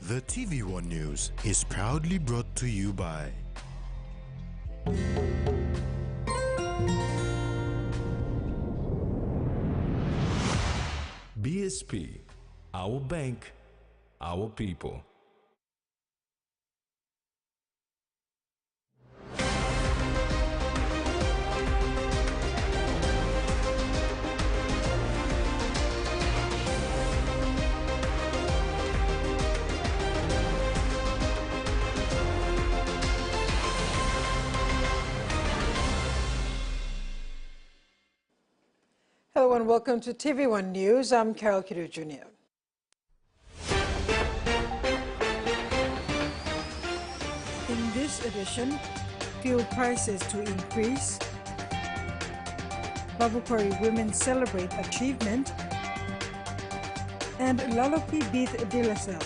The TVWAN News is proudly brought to you by BSP, our bank, our people. Hello and welcome to TVWAN News. I'm Carol Kidu Jr. In this edition, fuel prices to increase, Babukori women celebrate achievement, and Lalopi beat Dilasel.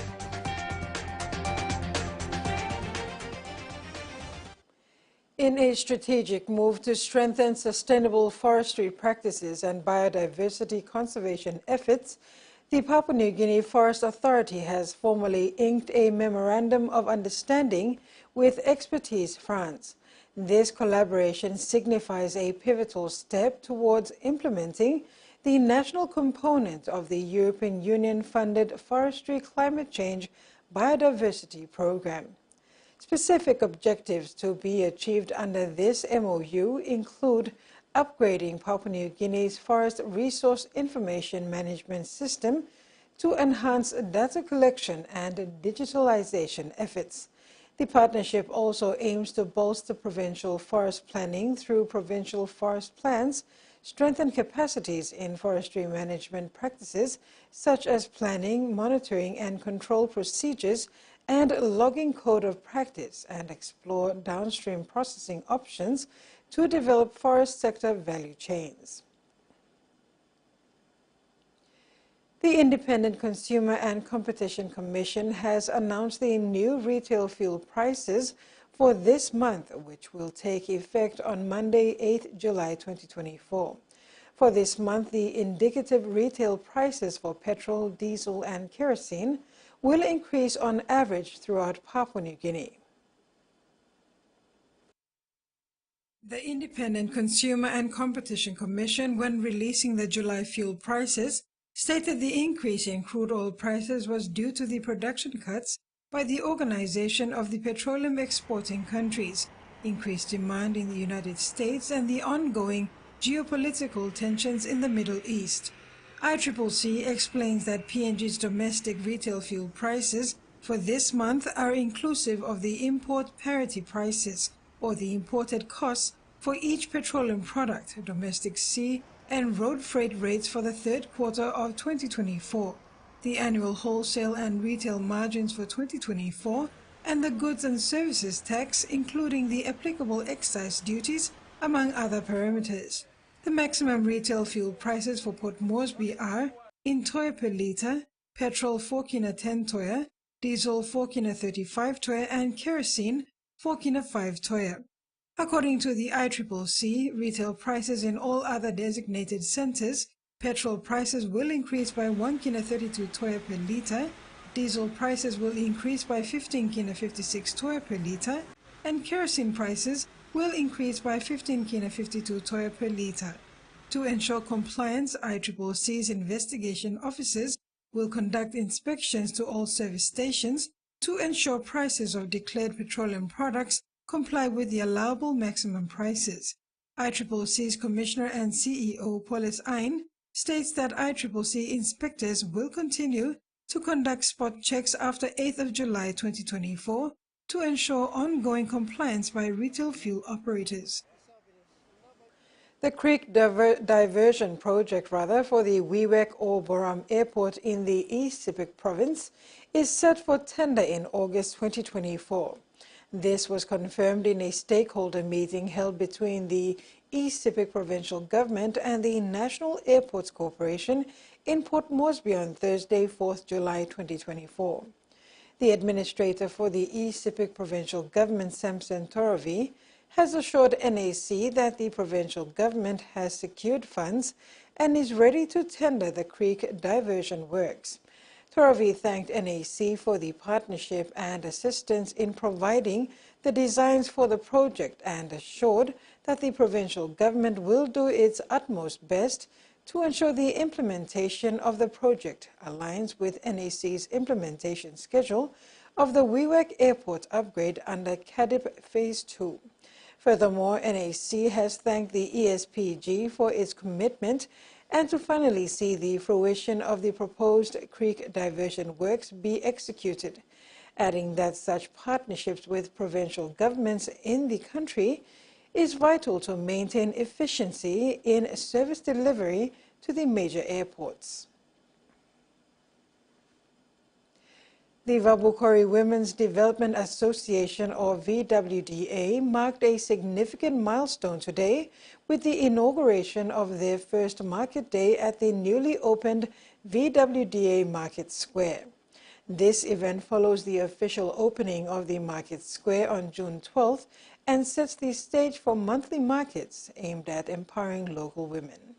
In a strategic move to strengthen sustainable forestry practices and biodiversity conservation efforts, the Papua New Guinea Forest Authority has formally inked a Memorandum of Understanding with Expertise France. This collaboration signifies a pivotal step towards implementing the national component of the European Union-funded Forestry Climate Change Biodiversity Programme. Specific objectives to be achieved under this MOU include upgrading Papua New Guinea's Forest Resource Information Management System to enhance data collection and digitalization efforts. The partnership also aims to bolster provincial forest planning through provincial forest plans, strengthen capacities in forestry management practices such as planning, monitoring and control procedures, and logging code of practice, and explore downstream processing options to develop forest sector value chains. The Independent Consumer and Competition Commission has announced the new retail fuel prices for this month, which will take effect on Monday, 8 July 2024. For this month, the indicative retail prices for petrol, diesel and kerosene will increase on average throughout Papua New Guinea. The Independent Consumer and Competition Commission, when releasing the July fuel prices, stated the increase in crude oil prices was due to the production cuts by the Organization of the Petroleum Exporting Countries, increased demand in the United States, and the ongoing geopolitical tensions in the Middle East. ICCC explains that PNG's domestic retail fuel prices for this month are inclusive of the import parity prices, or the imported costs for each petroleum product, domestic sea and road freight rates for the third quarter of 2024, the annual wholesale and retail margins for 2024, and the goods and services tax, including the applicable excise duties, among other parameters. The maximum retail fuel prices for Port Moresby are in toya per litre, petrol 4 kina 10 toya, diesel 4 kina 35 toya, and kerosene 4 kina 5 toya. According to the ICCC, retail prices in all other designated centres, petrol prices will increase by 1 kina 32 toya per litre, diesel prices will increase by 15 kina 56 toya per litre, and kerosene prices will increase by 15 kina 52 toya per litre. To ensure compliance, ICCC's investigation officers will conduct inspections to all service stations to ensure prices of declared petroleum products comply with the allowable maximum prices. ICCC's Commissioner and CEO Polis Ain states that ICCC inspectors will continue to conduct spot checks after 8th of July 2024 to ensure ongoing compliance by retail fuel operators. The creek diversion project for the Wewak or Boram Airport in the East Sepik province is set for tender in August 2024. This was confirmed in a stakeholder meeting held between the East Sepik Provincial Government and the National Airports Corporation in Port Moresby on Thursday, 4th July 2024. The administrator for the East Sepik Provincial Government, Samson Torovi, has assured NAC that the provincial government has secured funds and is ready to tender the creek diversion works. Toravi thanked NAC for the partnership and assistance in providing the designs for the project and assured that the provincial government will do its utmost best to ensure the implementation of the project aligns with NAC's implementation schedule of the Wewak Airport upgrade under CADIP Phase 2. Furthermore, NAC has thanked the ESPG for its commitment and to finally see the fruition of the proposed creek diversion works be executed, adding that such partnerships with provincial governments in the country is vital to maintain efficiency in service delivery to the major airports. The Vabukori Women's Development Association, or VWDA, marked a significant milestone today with the inauguration of their first market day at the newly opened VWDA Market Square. This event follows the official opening of the Market Square on June 12th and sets the stage for monthly markets aimed at empowering local women.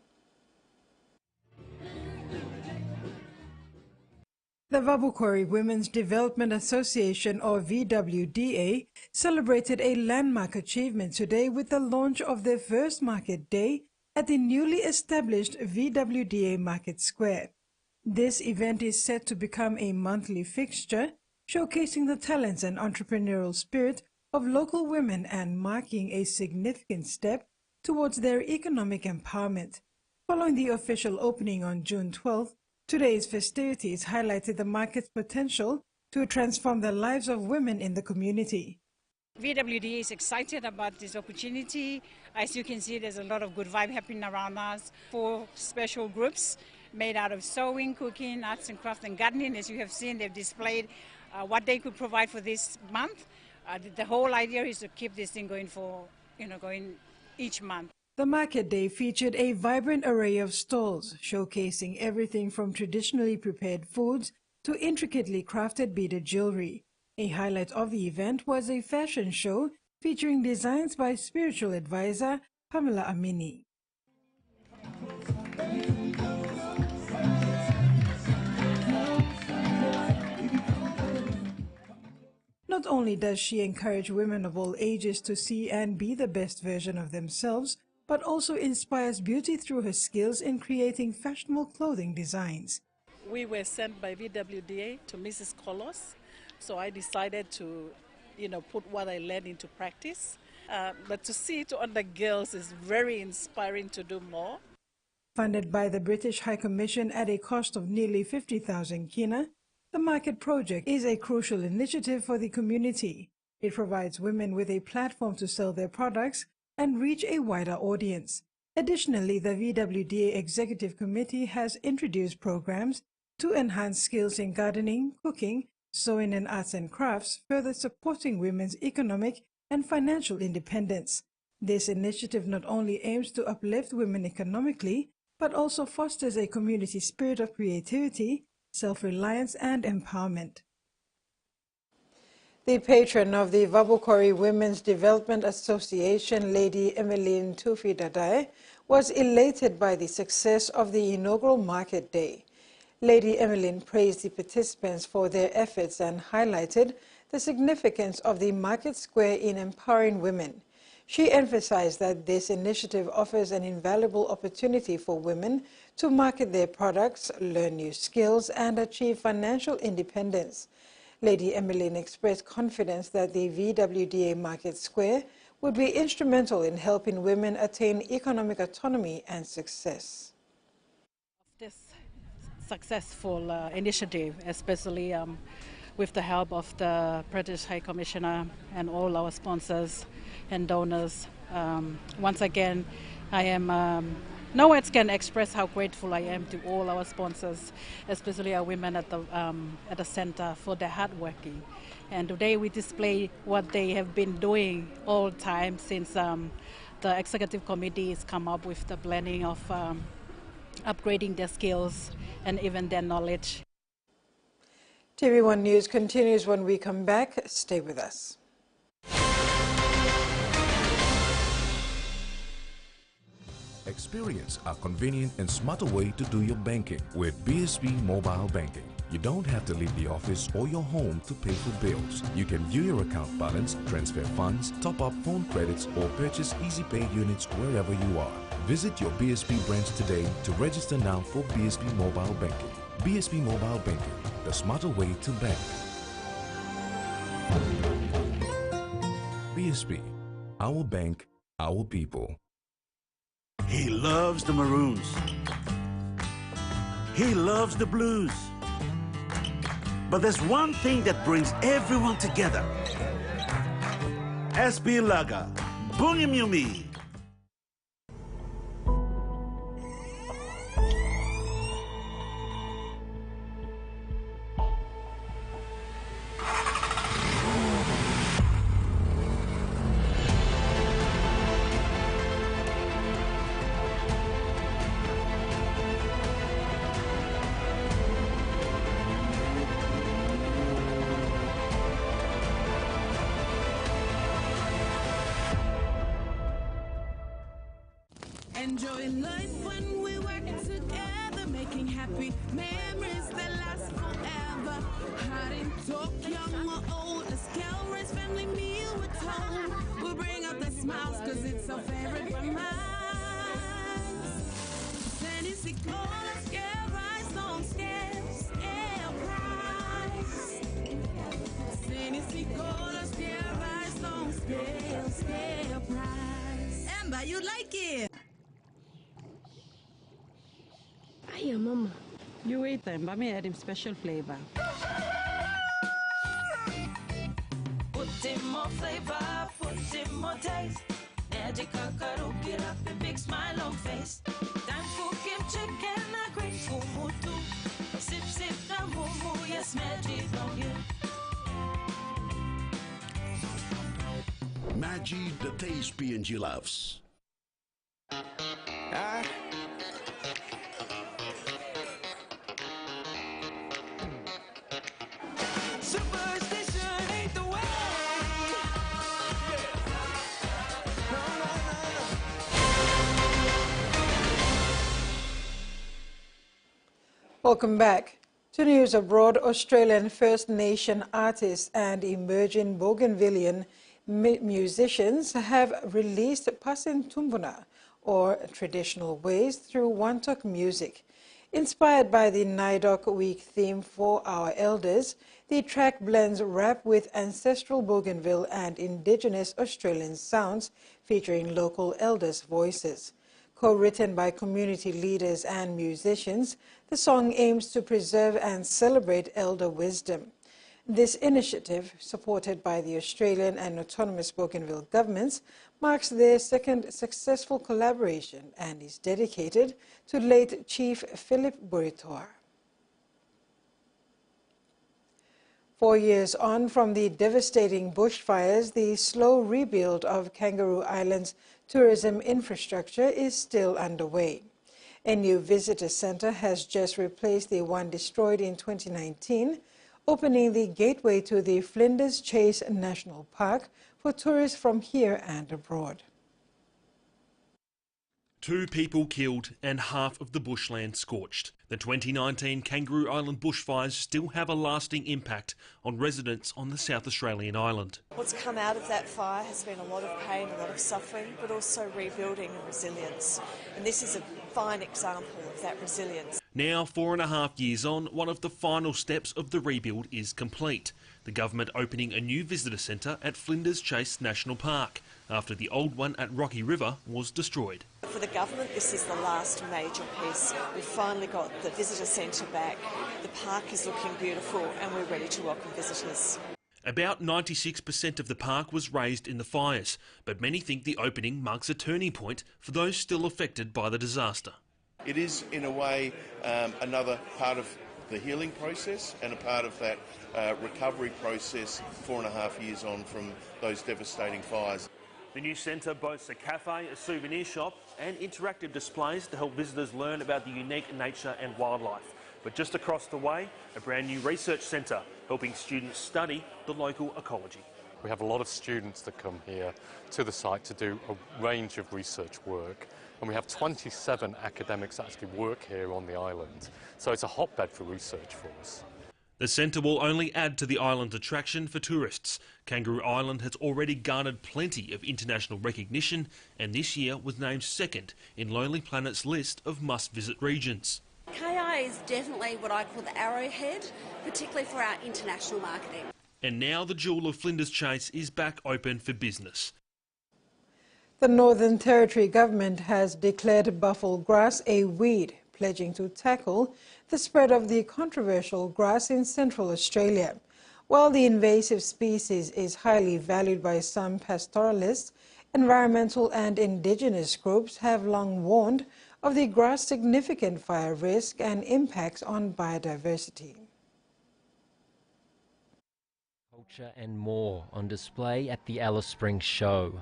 The Vabukori Women's Development Association, or VWDA, celebrated a landmark achievement today with the launch of their first market day at the newly established VWDA Market Square. This event is set to become a monthly fixture, showcasing the talents and entrepreneurial spirit of local women and marking a significant step towards their economic empowerment. Following the official opening on June 12th, today's festivities highlighted the market's potential to transform the lives of women in the community. VWD is excited about this opportunity. As you can see, there's a lot of good vibe happening around us. 4 special groups made out of sewing, cooking, arts and crafts and gardening. As you have seen, they've displayed what they could provide for this month. The whole idea is to keep this thing going for, going each month. The market day featured a vibrant array of stalls, showcasing everything from traditionally prepared foods to intricately crafted beaded jewelry. A highlight of the event was a fashion show featuring designs by spiritual advisor Pamela Amini. Not only does she encourage women of all ages to see and be the best version of themselves, but also inspires beauty through her skills in creating fashionable clothing designs. We were sent by VWDA to Mrs. Kolos, so I decided to, put what I learned into practice. But to see it on the girls is very inspiring to do more. Funded by the British High Commission at a cost of nearly 50,000 kina, the Market Project is a crucial initiative for the community. It provides women with a platform to sell their products and reach a wider audience. Additionally, the VWDA Executive Committee has introduced programs to enhance skills in gardening, cooking, sewing and arts and crafts, further supporting women's economic and financial independence. This initiative not only aims to uplift women economically, but also fosters a community spirit of creativity, self-reliance and empowerment. The patron of the Vabukori Women's Development Association, Lady Emmeline Tufi Dadai, was elated by the success of the inaugural market day. Lady Emmeline praised the participants for their efforts and highlighted the significance of the market square in empowering women. She emphasized that this initiative offers an invaluable opportunity for women to market their products, learn new skills, and achieve financial independence. Lady Emmeline expressed confidence that the VWDA Market Square would be instrumental in helping women attain economic autonomy and success. This successful initiative, especially with the help of the British High Commissioner and all our sponsors and donors, once again, I am no words can express how grateful I am to all our sponsors, especially our women at the center for their hard working. And today we display what they have been doing all the time since the executive committee has come up with the planning of upgrading their skills and even their knowledge. TVWAN News continues when we come back. Stay with us. Experience a convenient and smarter way to do your banking with BSB Mobile Banking. You don't have to leave the office or your home to pay for bills. You can view your account balance, transfer funds, top up phone credits or purchase Easy Pay units wherever you are. Visit your BSP branch today to register now for BSP Mobile Banking. BSP Mobile Banking, the smarter way to bank. BSP, our bank, our people. He loves the Maroons. He loves the Blues. But there's one thing that brings everyone together. SB Lager, Bungim Yumi. Enjoying life when we're working together, making happy memories that last forever. Hiding, talk, young or old, a scale race, family meal with home. We'll bring out the smiles cause it's our favorite from us. Tennessee cola, scale rise, don't scale price. Tennessee cola, scale rise, don't scale price. Amber, you like it? Hiya, Mama. You wait then, but me add him special flavor. Put in more flavor, put in more taste. Add the Kangaroo, get up a big smile on face. Time for Kim chicken, a great fumu too. Sip, sip, the moo, yes, magic on you. Maggi, the taste PNG loves. Superstition ain't the way. Welcome back. To news abroad, Australian First Nation artists and emerging Bougainvillean musicians have released Pasin Tumbuna, or traditional ways, through Wantok music. Inspired by the Nidok Week theme for our elders, the track blends rap with ancestral Bougainville and Indigenous Australian sounds, featuring local elders' voices. Co-written by community leaders and musicians, the song aims to preserve and celebrate elder wisdom. This initiative, supported by the Australian and autonomous Bougainville governments, marks their second successful collaboration and is dedicated to late Chief Philip Buritoa. 4 years on from the devastating bushfires, the slow rebuild of Kangaroo Island's tourism infrastructure is still underway. A new visitor centre has just replaced the one destroyed in 2019, opening the gateway to the Flinders Chase National Park for tourists from here and abroad. 2 people killed and half of the bushland scorched. The 2019 Kangaroo Island bushfires still have a lasting impact on residents on the South Australian island. What's come out of that fire has been a lot of pain, a lot of suffering, but also rebuilding and resilience. And this is a fine example of that resilience. Now, 4.5 years on, one of the final steps of the rebuild is complete. The government opening a new visitor centre at Flinders Chase National Park, after the old one at Rocky River was destroyed. For the government, this is the last major piece. We've finally got the visitor centre back. The park is looking beautiful and we're ready to welcome visitors. About 96% of the park was razed in the fires, but many think the opening marks a turning point for those still affected by the disaster. It is, in a way, another part of the healing process and a part of that recovery process 4.5 years on from those devastating fires. The new centre boasts a cafe, a souvenir shop and interactive displays to help visitors learn about the unique nature and wildlife. But just across the way, a brand new research centre helping students study the local ecology. We have a lot of students that come here to the site to do a range of research work, and we have 27 academics that actually work here on the island. So it's a hotbed for research for us. The centre will only add to the island's attraction for tourists. Kangaroo Island has already garnered plenty of international recognition and this year was named second in Lonely Planet's list of must-visit regions. KI is definitely what I call the arrowhead, particularly for our international marketing. And now the jewel of Flinders Chase is back open for business. The Northern Territory government has declared buffalo grass a weed, pledging to tackle the spread of the controversial grass in Central Australia. While the invasive species is highly valued by some pastoralists, environmental and Indigenous groups have long warned of the grass' significant fire risk and impacts on biodiversity. Culture and more on display at the Alice Springs Show.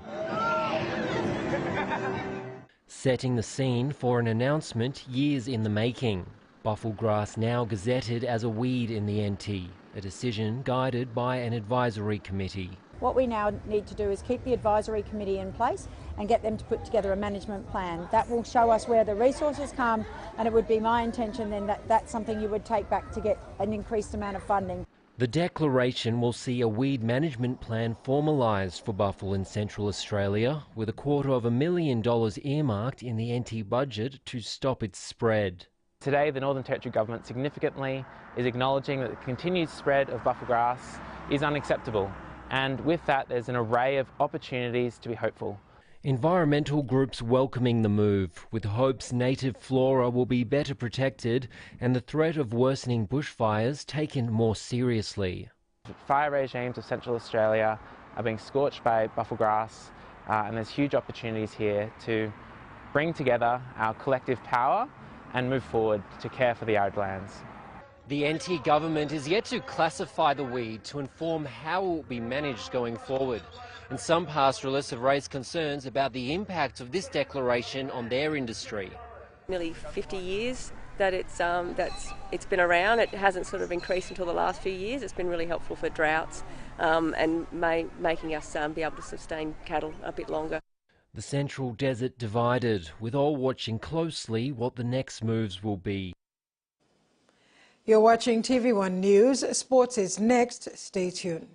Setting the scene for an announcement years in the making. Buffalo grass now gazetted as a weed in the NT, a decision guided by an advisory committee. What we now need to do is keep the advisory committee in place and get them to put together a management plan. That will show us where the resources come, and it would be my intention then that that's something you would take back to get an increased amount of funding. The declaration will see a weed management plan formalised for buffalo in Central Australia, with $250,000 earmarked in the NT budget to stop its spread. Today, the Northern Territory Government significantly is acknowledging that the continued spread of buffalo grass is unacceptable, and with that there's an array of opportunities to be hopeful. Environmental groups welcoming the move, with hopes native flora will be better protected and the threat of worsening bushfires taken more seriously. Fire regimes of Central Australia are being scorched by buffalo grass, and there's huge opportunities here to bring together our collective power and move forward to care for the arid lands. The NT government is yet to classify the weed to inform how it will be managed going forward. And some pastoralists have raised concerns about the impact of this declaration on their industry. Nearly 50 years that it's been around. It hasn't sort of increased until the last few years. It's been really helpful for droughts and making us be able to sustain cattle a bit longer. The Central Desert divided, with all watching closely what the next moves will be. You're watching TV1 News. Sports is next. Stay tuned.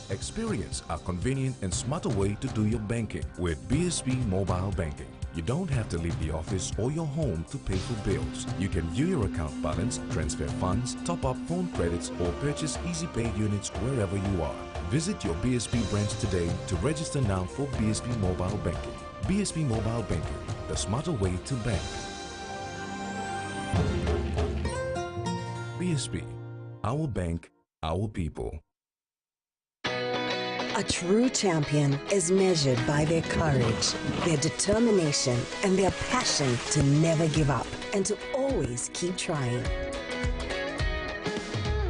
Experience a convenient and smarter way to do your banking with BSB Mobile Banking. You don't have to leave the office or your home to pay for bills. You can view your account balance, transfer funds, top up phone credits, or purchase easy pay units wherever you are. Visit your BSB branch today to register now for BSB Mobile Banking. BSB Mobile Banking, the smarter way to bank. BSB, our bank, our people. A true champion is measured by their courage, their determination, and their passion to never give up and to always keep trying.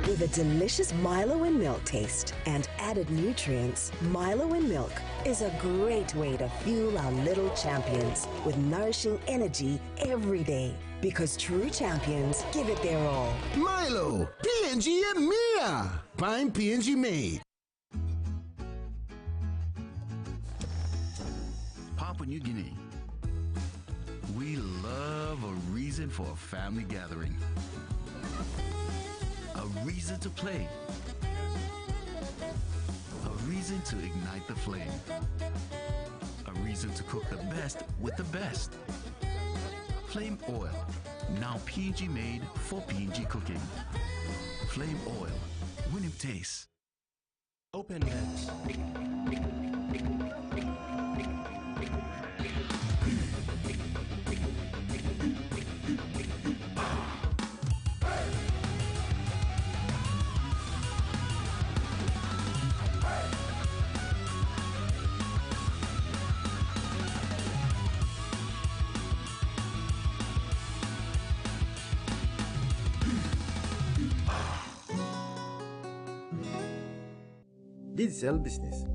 With a delicious Milo and milk taste and added nutrients, Milo and milk is a great way to fuel our little champions with nourishing energy every day. Because true champions give it their all. Milo, PNG and Mia. Prime PNG made. Papua New Guinea. We love a reason for a family gathering. A reason to play. A reason to ignite the flame. A reason to cook the best with the best. Flame oil, now PNG made for PNG cooking. Flame oil, winning taste. Open nets. Digital business.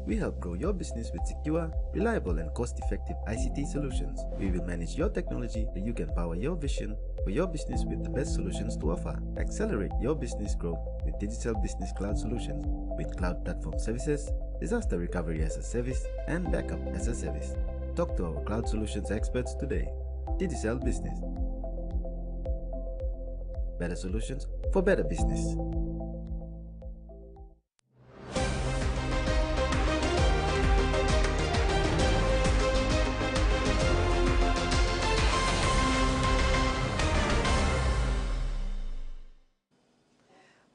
We help grow your business with secure, reliable and cost-effective ICT solutions. We will manage your technology so you can power your vision for your business with the best solutions to offer. Accelerate your business growth with Digital Business Cloud Solutions with cloud platform services, disaster recovery as a service, and backup as a service. Talk to our cloud solutions experts today. Digital Business. Better solutions for better business.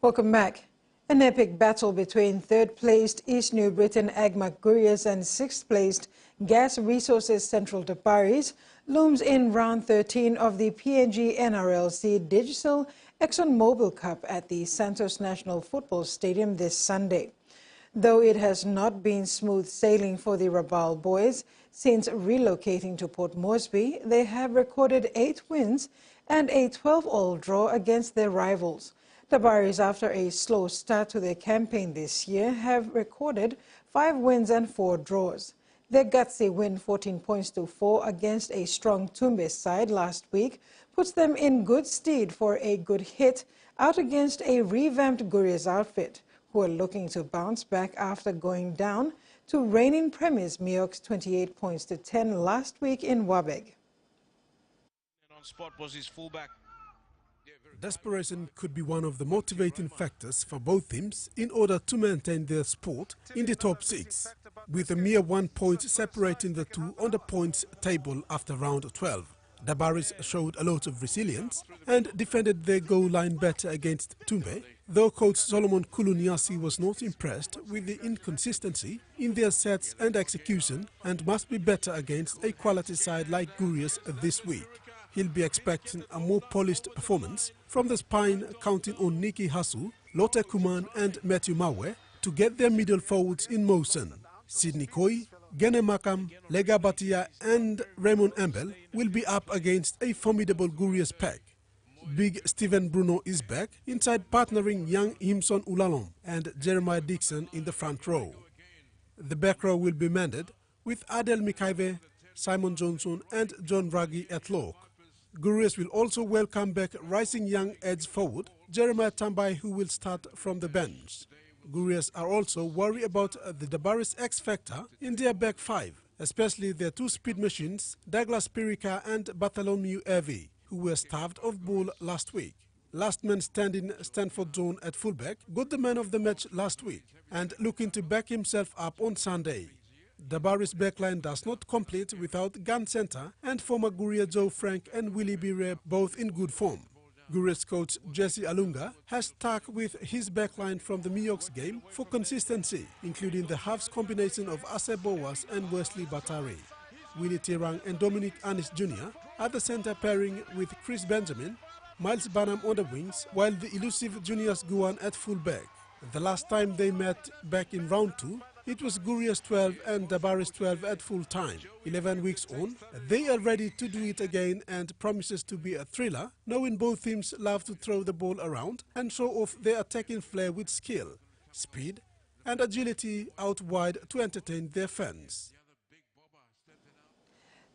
Welcome back. An epic battle between third-placed East New Britain Agmac Gurias and sixth-placed Gas Resources Central Taparis looms in round 13 of the PNG NRLC Digital ExxonMobil Cup at the Santos National Football Stadium this Sunday. Though it has not been smooth sailing for the Rabaul boys since relocating to Port Moresby, they have recorded 8 wins and a 12-all draw against their rivals. Tabaris, after a slow start to their campaign this year, have recorded 5 wins and 4 draws. Their gutsy win 14 points to 4 against a strong Tumbe side last week puts them in good stead for a good hit out against a revamped Gurias outfit, who are looking to bounce back after going down to reigning premiers Miox 28 points to 10 last week in Wabeg. On spot was his fullback. Desperation could be one of the motivating factors for both teams in order to maintain their spot in the top 6, with a mere 1 point separating the two on the points table after round 12. The Baris showed a lot of resilience and defended their goal line better against Tumbe, though coach Solomon Kuluniasi was not impressed with the inconsistency in their sets and execution and must be better against a quality side like Gurias this week. He'll be expecting a more polished performance from the spine, counting on Niki Hasu, Lotte Kuman and Matthew Mawe to get their middle forwards in motion. Sidney Koi, Gene Makam, Lega Batia and Raymond Ambel will be up against a formidable Gurias pack. Big Steven Bruno is back, inside partnering young Himson Ulalom and Jeremiah Dixon in the front row. The back row will be manned with Adel Mikaive, Simon Johnson and John Rugby at lock. Gurias will also welcome back rising young edge forward Jeremiah Tambai, who will start from the bench. Gurias are also worried about the Dabaris X-factor in their back 5, especially their 2 speed machines, Douglas Pirika and Bartholomew Evie, who were starved of ball last week. Last man standing Stanford Zone at fullback got the man of the match last week and looking to back himself up on Sunday. Dabaris backline does not complete without Gun Center and former Guria Joe Frank and Willie Bire both in good form. Gurias coach Jesse Alunga has stuck with his backline from the Miox game for consistency, including the halves combination of Ase Bowas and Wesley Batari. Willie Tirang and Dominic Anis Jr. are the center pairing with Chris Benjamin, Miles Banham on the wings, while the elusive Junius Guan at fullback. The last time they met back in round 2, it was Gurias 12 and Dabaris 12 at full time. 11 weeks on, they are ready to do it again and promises to be a thriller, knowing both teams love to throw the ball around and show off their attacking flair with skill, speed and agility out wide to entertain their fans.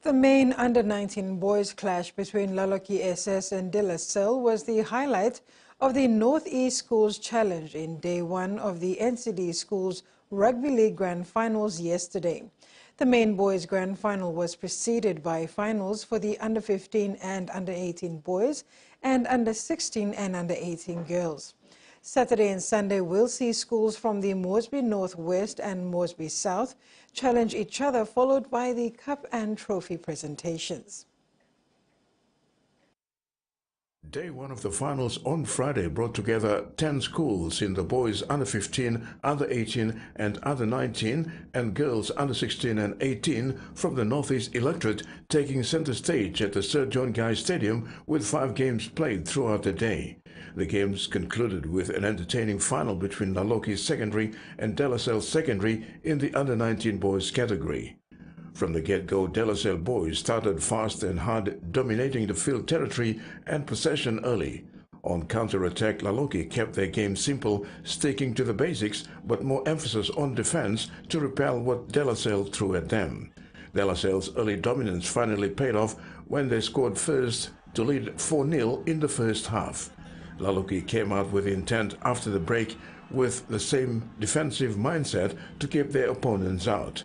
The main under-19 boys clash between Laloki SS and De La Salle was the highlight of the Northeast Schools Challenge in day 1 of the NCD Schools Rugby League Grand Finals yesterday. The main boys Grand Final was preceded by finals for the under-15 and under-18 boys and under-16 and under-18 girls. Saturday and Sunday will see schools from the Moresby Northwest and Moresby South challenge each other, followed by the cup and trophy presentations. Day 1 of the finals on Friday brought together 10 schools in the boys under-15, under-18 and under-19 and girls under-16 and 18 from the Northeast electorate taking center stage at the Sir John Guy Stadium with 5 games played throughout the day. The games concluded with an entertaining final between Laloki Secondary and De La Salle Secondary in the under-19 boys category. From the get-go, De La Salle boys started fast and hard, dominating the field territory and possession early. On counter-attack, Laloki kept their game simple, sticking to the basics, but more emphasis on defense to repel what De La Salle threw at them. De La Salle's early dominance finally paid off when they scored first to lead 4-0 in the first half. Laloki came out with intent after the break with the same defensive mindset to keep their opponents out.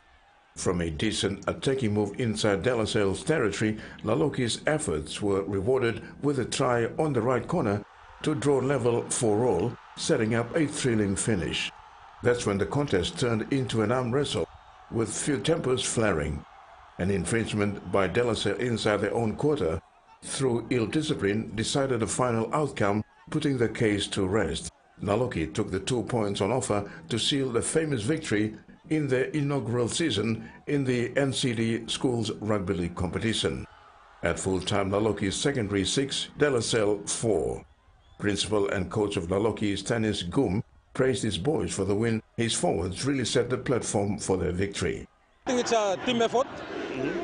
From a decent attacking move inside De La Salle's territory, Laloki's efforts were rewarded with a try on the right corner to draw level 4-all, setting up a thrilling finish. That's when the contest turned into an arm wrestle, with few tempers flaring. An infringement by De La Salle inside their own quarter, through ill discipline, decided the final outcome, putting the case to rest. Laloki took the 2 points on offer to seal the famous victory in their inaugural season in the NCD Schools Rugby League competition. At full-time, Laloki's secondary 6, De La Salle 4. Principal and coach of Laloki, Stanis Gum, praised his boys for the win. His forwards really set the platform for their victory. I think it's a team effort.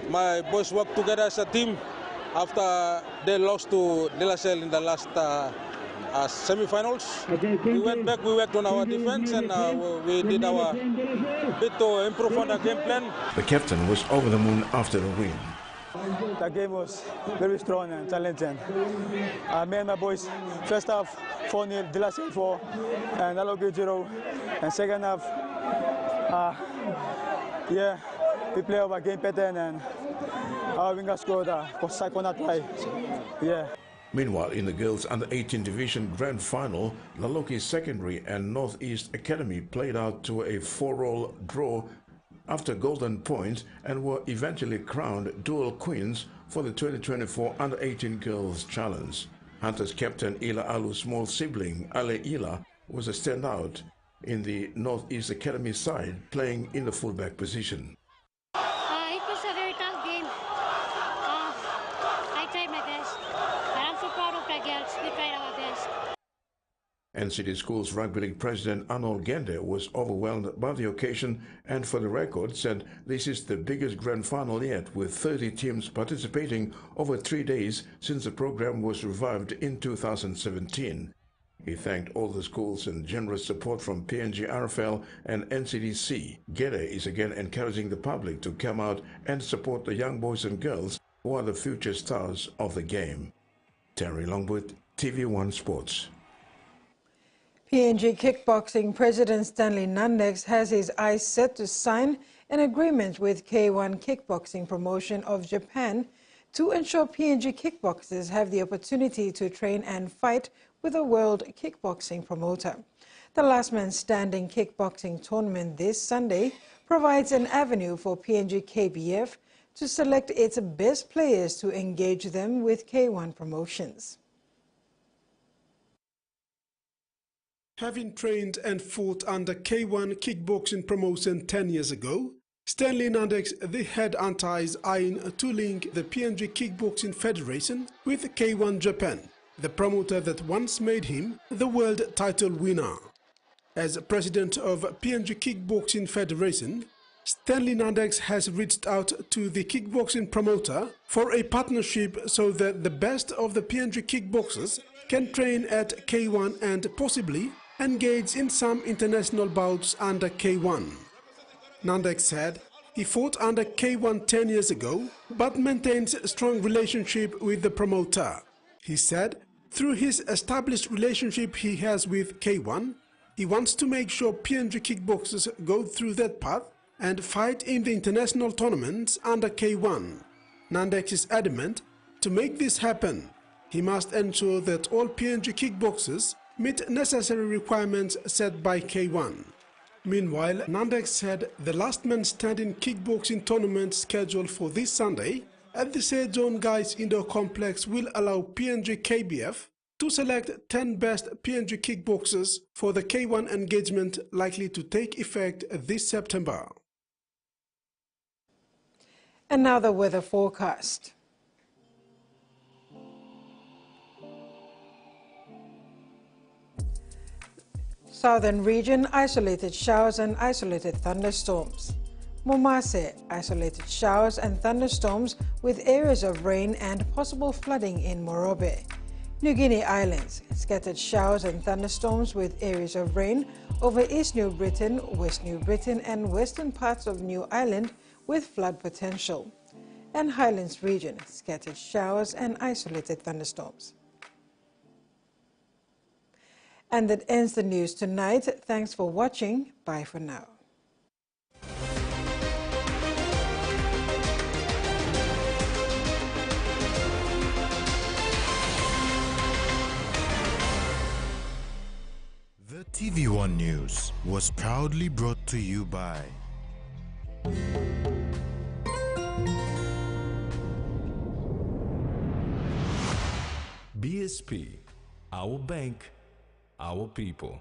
My boys work together as a team after they lost to De La Salle in the last semi-finals. We went back, we worked on our defense, and we did our bit to improve on the game plan. The captain was over the moon after the win. The game was very strong and challenging. Me and my boys, first half 4-0, De La Salle 4, and Laloki 0. And second half, we play our game pattern, and our winger scored a second try. Meanwhile, in the girls under-18 division grand final, Laloki Secondary and Northeast Academy played out to a 4-all draw after golden points and were eventually crowned dual queens for the 2024 under-18 girls challenge. Hunters captain Ila Alu's small sibling Ale Ila was a standout in the Northeast Academy side, playing in the fullback position. It was a very tough game. I tried my best. I'm so proud of the girls. We tried our best. NCD Schools Rugby League President Arnold Gende was overwhelmed by the occasion and, for the record, said this is the biggest grand final yet, with 30 teams participating over 3 days since the program was revived in 2017. He thanked all the schools and generous support from PNG RFL and NCDC. Gede is again encouraging the public to come out and support the young boys and girls who are the future stars of the game. Terry Longwood, TVWAN Sports. PNG Kickboxing President Stanley Nandex has his eyes set to sign an agreement with K1 Kickboxing Promotion of Japan to ensure PNG kickboxers have the opportunity to train and fight with a world kickboxing promoter. The last man standing kickboxing tournament this Sunday provides an avenue for PNG KBF to select its best players to engage them with K1 promotions. Having trained and fought under K1 Kickboxing Promotion 10 years ago, Stanley Nandex, the head anti, is eyeing to link the PNG Kickboxing Federation with K1 Japan, the promoter that once made him the world title winner. As president of PNG Kickboxing Federation, Stanley Nandex has reached out to the kickboxing promoter for a partnership so that the best of the PNG kickboxers can train at K1 and possibly engage in some international bouts under K1. Nandex said he fought under K1 10 years ago but maintains a strong relationship with the promoter. He said through his established relationship he has with K1, he wants to make sure PNG kickboxers go through that path and fight in the international tournaments under K1. Nandex is adamant to make this happen. He must ensure that all PNG kickboxers meet necessary requirements set by K1. Meanwhile, Nandex said the last man standing kickboxing tournament scheduled for this Sunday at the Sejong Guys Indoor Complex will allow PNG KBF to select 10 best PNG kickboxers for the K1 engagement likely to take effect this September. And now the weather forecast. Southern region, isolated showers and isolated thunderstorms. Momase, isolated showers and thunderstorms with areas of rain and possible flooding in Morobe. New Guinea Islands, scattered showers and thunderstorms with areas of rain over East New Britain, West New Britain and western parts of New Ireland with flood potential. And Highlands region, scattered showers and isolated thunderstorms. And that ends the news tonight. Thanks for watching. Bye for now. The TVWAN News was proudly brought to you by BSP, our bank, our people.